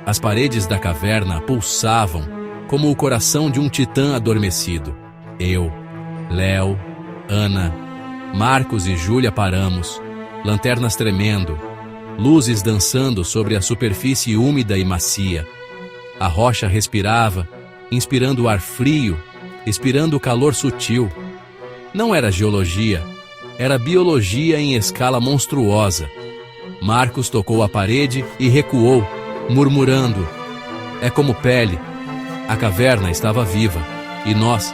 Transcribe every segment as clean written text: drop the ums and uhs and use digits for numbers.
As paredes da caverna pulsavam como o coração de um titã adormecido. Eu, Léo, Ana, Marcos e Júlia paramos, lanternas tremendo, luzes dançando sobre a superfície úmida e macia. A rocha respirava, inspirando o ar frio, expirando o calor sutil. Não era geologia, era biologia em escala monstruosa. Marcos tocou a parede e recuou, murmurando: "É como pele." A caverna estava viva, e nós,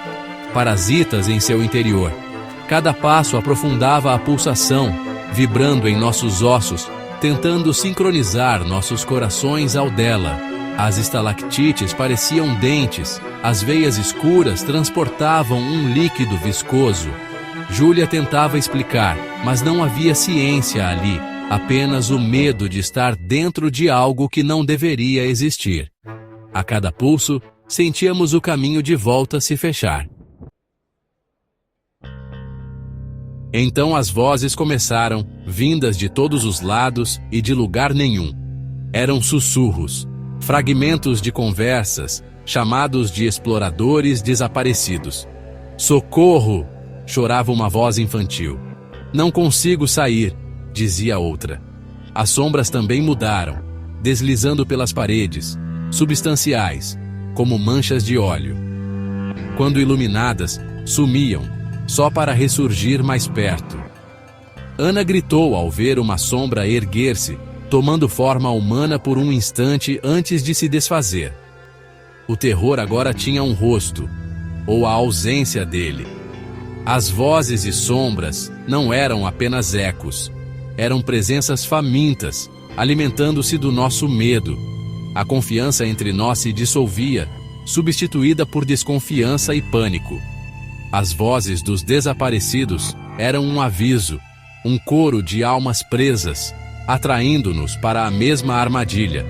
parasitas em seu interior. Cada passo aprofundava a pulsação, vibrando em nossos ossos, tentando sincronizar nossos corações ao dela. As estalactites pareciam dentes, as veias escuras transportavam um líquido viscoso. Júlia tentava explicar, mas não havia ciência ali, apenas o medo de estar dentro de algo que não deveria existir. A cada pulso, sentíamos o caminho de volta se fechar. Então as vozes começaram, vindas de todos os lados e de lugar nenhum. Eram sussurros, fragmentos de conversas, chamados de exploradores desaparecidos. "Socorro!" chorava uma voz infantil. "Não consigo sair", dizia outra. As sombras também mudaram, deslizando pelas paredes, substanciais, como manchas de óleo. Quando iluminadas, sumiam, só para ressurgir mais perto. Ana gritou ao ver uma sombra erguer-se, tomando forma humana por um instante antes de se desfazer. O terror agora tinha um rosto, ou a ausência dele. As vozes e sombras não eram apenas ecos, eram presenças famintas, alimentando-se do nosso medo. A confiança entre nós se dissolvia, substituída por desconfiança e pânico. As vozes dos desaparecidos eram um aviso, um coro de almas presas, atraindo-nos para a mesma armadilha.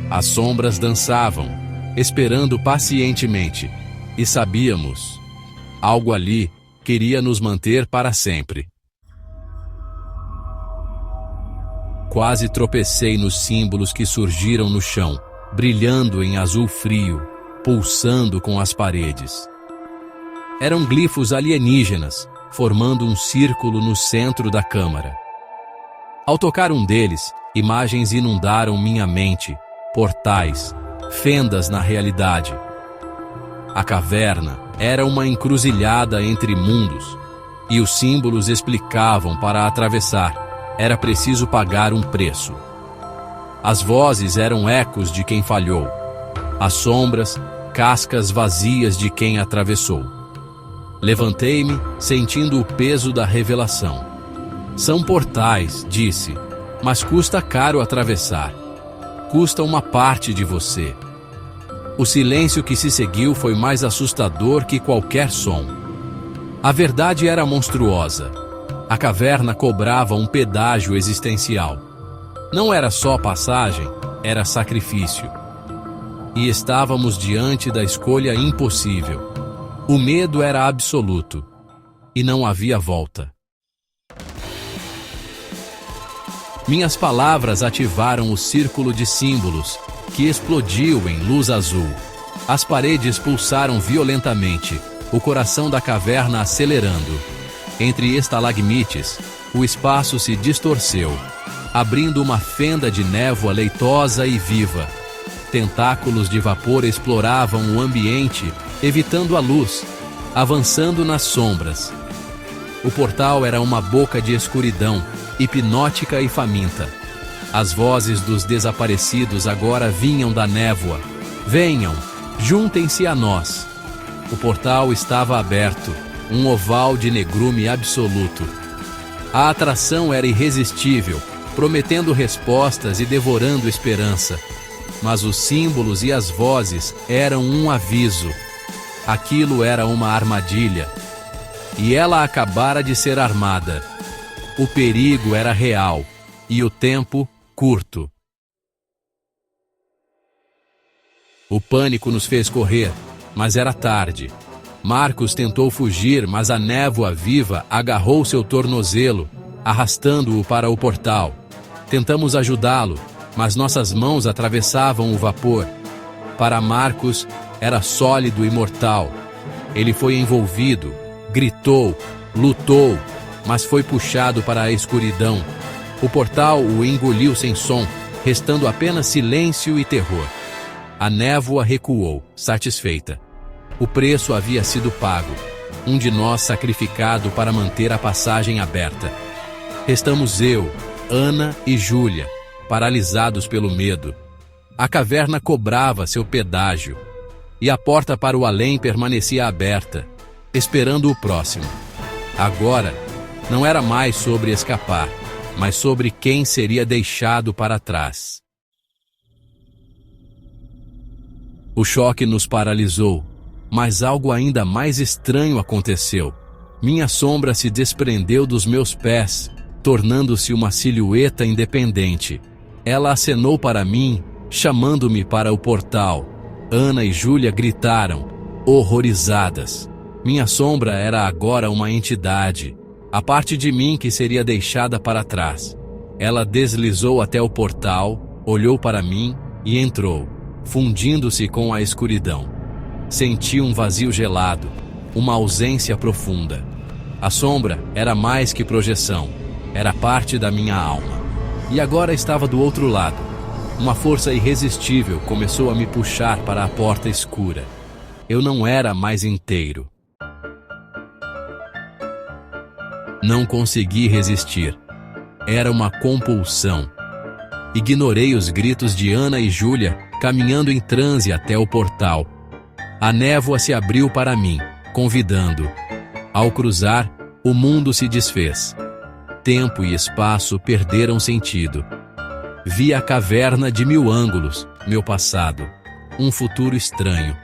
As sombras dançavam, esperando pacientemente, e sabíamos, algo ali queria nos manter para sempre. Quase tropecei nos símbolos que surgiram no chão, brilhando em azul frio, pulsando com as paredes. Eram glifos alienígenas, formando um círculo no centro da câmara. Ao tocar um deles, imagens inundaram minha mente, portais, fendas na realidade. A caverna era uma encruzilhada entre mundos, e os símbolos explicavam para atravessar. Era preciso pagar um preço. As vozes eram ecos de quem falhou. As sombras, cascas vazias de quem atravessou. Levantei-me, sentindo o peso da revelação. "São portais", disse, "mas custa caro atravessar. Custa uma parte de você." O silêncio que se seguiu foi mais assustador que qualquer som. A verdade era monstruosa. A caverna cobrava um pedágio existencial. Não era só passagem, era sacrifício. E estávamos diante da escolha impossível. O medo era absoluto, e não havia volta. Minhas palavras ativaram o círculo de símbolos, que explodiu em luz azul. As paredes pulsaram violentamente, o coração da caverna acelerando. Entre estalagmites, o espaço se distorceu, abrindo uma fenda de névoa leitosa e viva. Tentáculos de vapor exploravam o ambiente, evitando a luz, avançando nas sombras. O portal era uma boca de escuridão, hipnótica e faminta. As vozes dos desaparecidos agora vinham da névoa. "Venham, juntem-se a nós." O portal estava aberto, um oval de negrume absoluto. A atração era irresistível, prometendo respostas e devorando esperança. Mas os símbolos e as vozes eram um aviso. Aquilo era uma armadilha. E ela acabara de ser armada. O perigo era real, e o tempo curto. O pânico nos fez correr, mas era tarde. Marcos tentou fugir, mas a névoa viva agarrou seu tornozelo, arrastando-o para o portal. Tentamos ajudá-lo, mas nossas mãos atravessavam o vapor. Para Marcos, era sólido e mortal. Ele foi envolvido, gritou, lutou, mas foi puxado para a escuridão. O portal o engoliu sem som, restando apenas silêncio e terror. A névoa recuou, satisfeita. O preço havia sido pago, um de nós sacrificado para manter a passagem aberta. Restamos eu, Ana e Júlia, paralisados pelo medo. A caverna cobrava seu pedágio, e a porta para o além permanecia aberta, esperando o próximo. Agora, não era mais sobre escapar, mas sobre quem seria deixado para trás. O choque nos paralisou, mas algo ainda mais estranho aconteceu. Minha sombra se desprendeu dos meus pés, tornando-se uma silhueta independente. Ela acenou para mim, chamando-me para o portal. Ana e Júlia gritaram, horrorizadas. Minha sombra era agora uma entidade, a parte de mim que seria deixada para trás. Ela deslizou até o portal, olhou para mim e entrou, fundindo-se com a escuridão. Senti um vazio gelado, uma ausência profunda. A sombra era mais que projeção, era parte da minha alma. E agora estava do outro lado. Uma força irresistível começou a me puxar para a porta escura. Eu não era mais inteiro. Não consegui resistir. Era uma compulsão. Ignorei os gritos de Ana e Júlia, caminhando em transe até o portal. A névoa se abriu para mim, convidando. Ao cruzar, o mundo se desfez. Tempo e espaço perderam sentido. Vi a caverna de 1000 ângulos, meu passado. Um futuro estranho.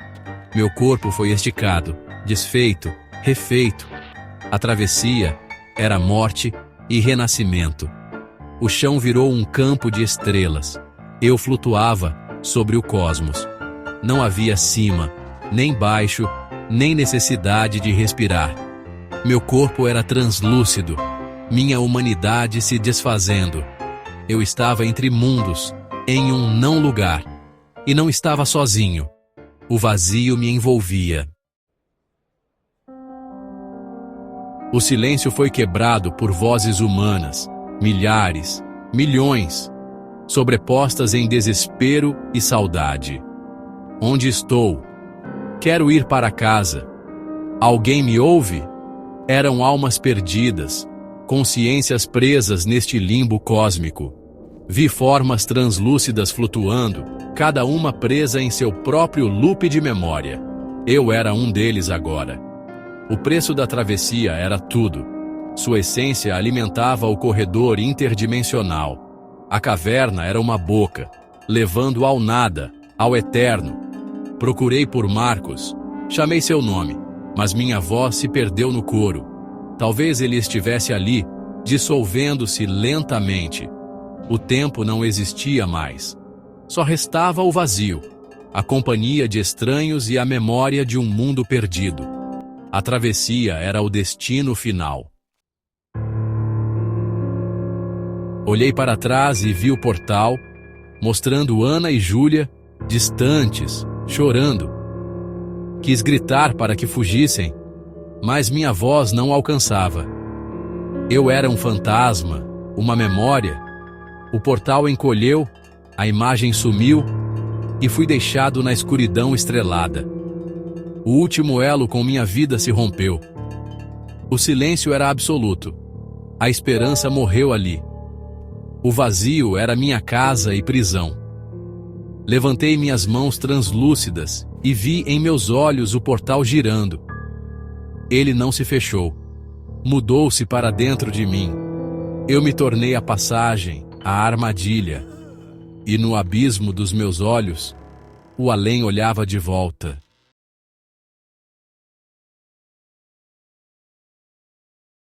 Meu corpo foi esticado, desfeito, refeito. A travessia era morte e renascimento. O chão virou um campo de estrelas. Eu flutuava sobre o cosmos. Não havia cima, nem baixo, nem necessidade de respirar. Meu corpo era translúcido, minha humanidade se desfazendo. Eu estava entre mundos, em um não lugar, e não estava sozinho. O vazio me envolvia. O silêncio foi quebrado por vozes humanas, milhares, milhões, sobrepostas em desespero e saudade. Onde estou? Quero ir para casa. Alguém me ouve? Eram almas perdidas, consciências presas neste limbo cósmico. Vi formas translúcidas flutuando, cada uma presa em seu próprio loop de memória. Eu era um deles agora. O preço da travessia era tudo. Sua essência alimentava o corredor interdimensional. A caverna era uma boca, levando ao nada, ao eterno. Procurei por Marcos. Chamei seu nome, mas minha voz se perdeu no coro. Talvez ele estivesse ali, dissolvendo-se lentamente. O tempo não existia mais. Só restava o vazio, a companhia de estranhos e a memória de um mundo perdido. A travessia era o destino final. Olhei para trás e vi o portal, mostrando Ana e Júlia, distantes, chorando. Quis gritar para que fugissem, mas minha voz não alcançava. Eu era um fantasma, uma memória. O portal encolheu, a imagem sumiu e fui deixado na escuridão estrelada. O último elo com minha vida se rompeu. O silêncio era absoluto. A esperança morreu ali. O vazio era minha casa e prisão. Levantei minhas mãos translúcidas e vi em meus olhos o portal girando. Ele não se fechou. Mudou-se para dentro de mim. Eu me tornei a passagem, a armadilha. E no abismo dos meus olhos, o além olhava de volta.